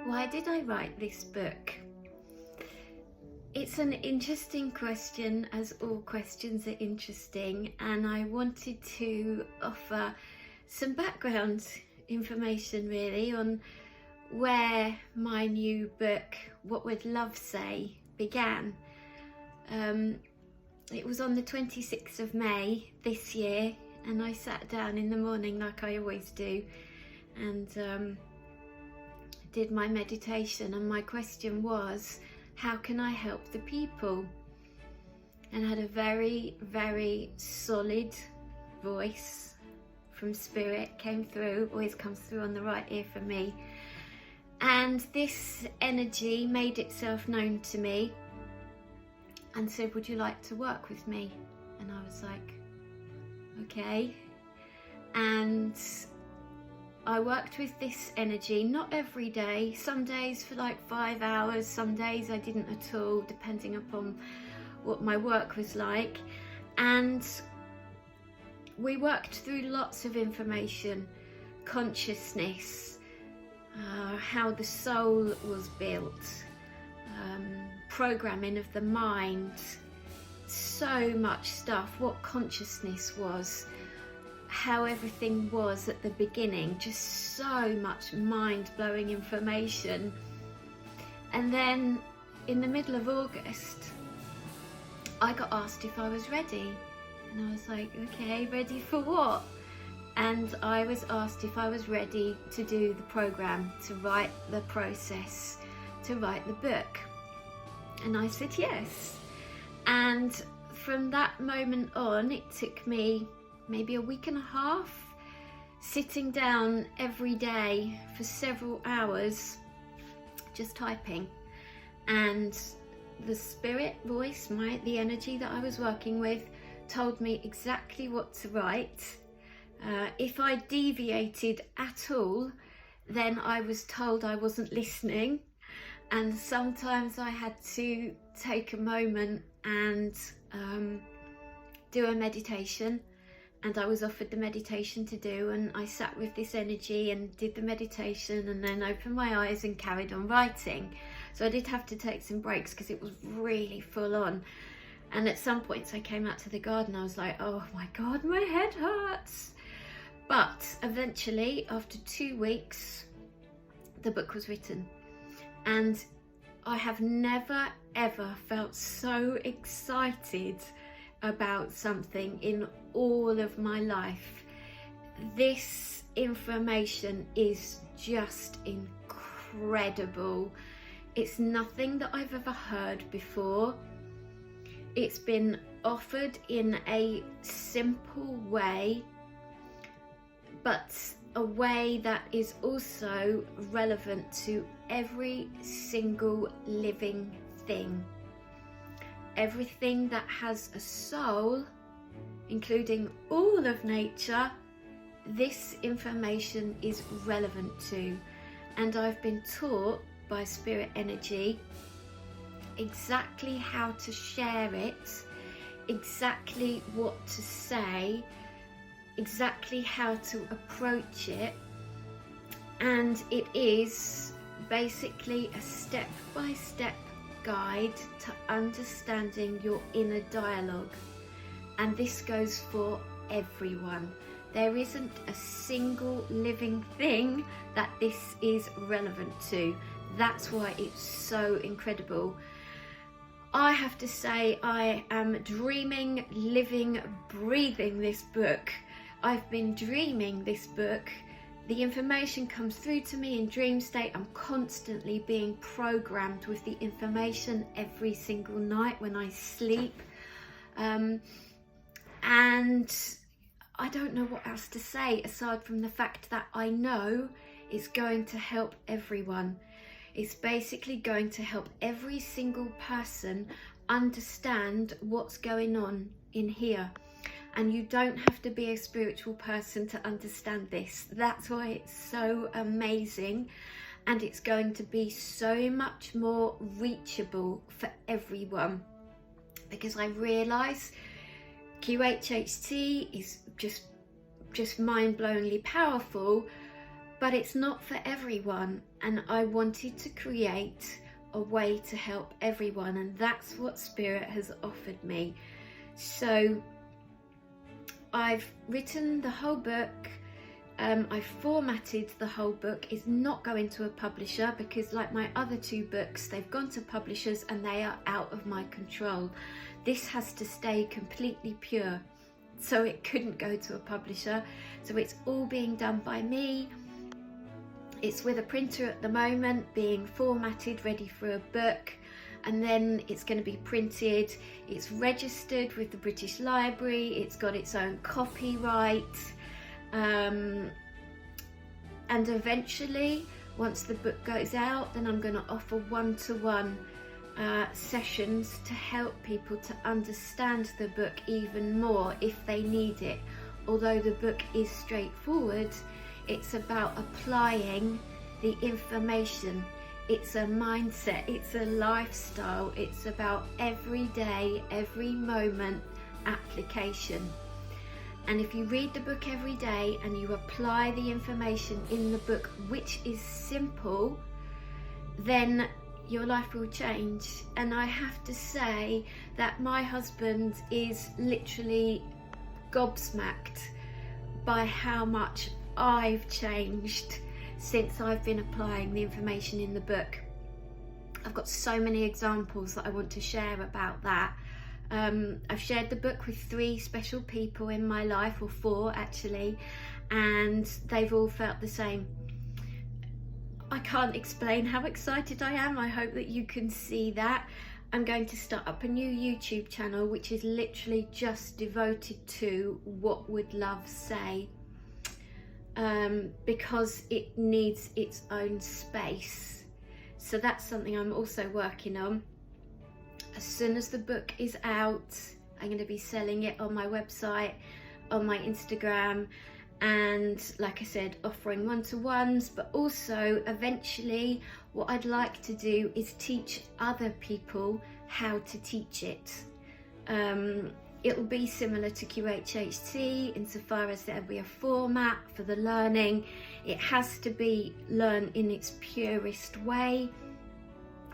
Why did I write this book? It's an interesting question, as all questions are interesting, and I wanted to offer some background information really on where my new book, What Would Love Say, began. It was on the 26th of May this year, and I sat down in the morning like I always do and did my meditation, and my question was, how can I help the people? And I had a very, very solid voice from spirit came through, always comes through on the right ear for me. And this energy made itself known to me and said, would you like to work with me? And I was like, okay. And I worked with this energy, not every day, some days for like 5 hours, some days I didn't at all, depending upon what my work was like. And we worked through lots of information, consciousness, how the soul was built, programming of the mind, so much stuff, what consciousness was, how everything was at the beginning, just so much mind-blowing information. And then in the middle of August I got asked if I was ready, and I was like, okay, ready for what? And I was asked if I was ready to do the program, to write the process, to write the book, and I said yes. And from that moment on, it took me maybe a week and a half, sitting down every day for several hours, just typing. And the spirit voice, the energy that I was working with, told me exactly what to write. If I deviated at all, then I was told I wasn't listening. And sometimes I had to take a moment and do a meditation. And I was offered the meditation to do, and I sat with this energy and did the meditation, and then opened my eyes and carried on writing. So I did have to take some breaks because it was really full on. And at some points I came out to the garden, I was like, oh my God, my head hurts. But eventually, after 2 weeks, the book was written. And I have never ever felt so excited about something in all of my life. This information is just incredible. It's nothing that I've ever heard before. It's been offered in a simple way, but a way that is also relevant to every single living thing. Everything that has a soul, including all of nature, this information is relevant to. And I've been taught by spirit energy exactly how to share it, exactly what to say, exactly how to approach it. And it is basically a step-by-step guide to understanding your inner dialogue. And this goes for everyone. There isn't a single living thing that this is relevant to. That's why it's so incredible. I have to say, I am dreaming, living, breathing this book. I've been dreaming this book. The information comes through to me in dream state. I'm constantly being programmed with the information every single night when I sleep. And I don't know what else to say aside from the fact that I know it's going to help everyone. It's basically going to help every single person understand what's going on in here. And you don't have to be a spiritual person to understand this. That's why it's so amazing. And it's going to be so much more reachable for everyone. Because I realise QHHT is just mind-blowingly powerful, but it's not for everyone, and I wanted to create a way to help everyone, and that's what Spirit has offered me. So I've written the whole book. I've formatted the whole book. It's not going to a publisher because, like my other 2 books, they've gone to publishers and they are out of my control. This has to stay completely pure, so it couldn't go to a publisher. So it's all being done by me. It's with a printer at the moment, being formatted, ready for a book, and then it's going to be printed. It's registered with the British Library. It's got its own copyright. And eventually, once the book goes out, then I'm going to offer one-to-one sessions to help people to understand the book even more if they need it. Although the book is straightforward, it's about applying the information. It's a mindset, it's a lifestyle, it's about every day, every moment application. And if you read the book every day and you apply the information in the book, which is simple, then your life will change. And I have to say that my husband is literally gobsmacked by how much I've changed since I've been applying the information in the book. I've got so many examples that I want to share about that. I've shared the book with 3 special people in my life, or 4 actually, and they've all felt the same. I can't explain how excited I am. I hope that you can see that. I'm going to start up a new YouTube channel which is literally just devoted to what would love say, because it needs its own space. So that's something I'm also working on. As soon as the book is out, I'm going to be selling it on my website, on my Instagram, and like I said, offering one-to-ones, but also eventually what I'd like to do is teach other people how to teach it. It will be similar to 𝕍𝕆𝕶 insofar as there'll be a format for the learning. It has to be learned in its purest way,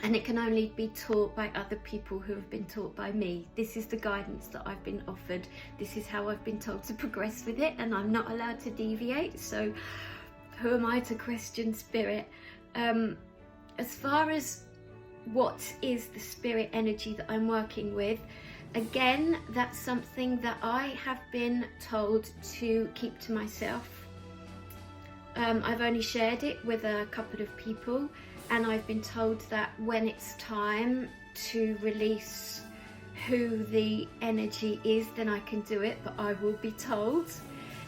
and it can only be taught by other people who have been taught by me. This is the guidance that I've been offered. This is how I've been told to progress with it, and I'm not allowed to deviate, so who am I to question Spirit? As far as what is the spirit energy that I'm working with, again, that's something that I have been told to keep to myself. I've only shared it with a couple of people, and I've been told that when it's time to release who the energy is, then I can do it, but I will be told.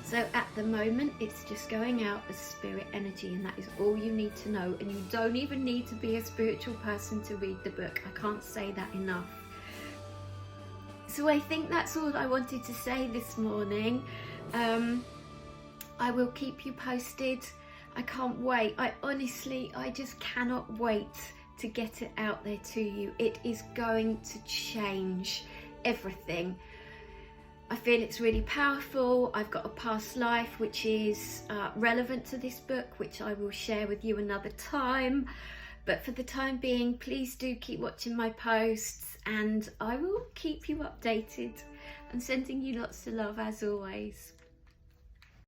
So at the moment, it's just going out as spirit energy, and that is all you need to know. And you don't even need to be a spiritual person to read the book. I can't say that enough. So I think that's all I wanted to say this morning. I will keep you posted. I can't wait. I just cannot wait to get it out there to you. It is going to change everything. I feel it's really powerful. I've got a past life which is relevant to this book, which I will share with you another time. But for the time being, please do keep watching my posts, and I will keep you updated. I'm sending you lots of love as always.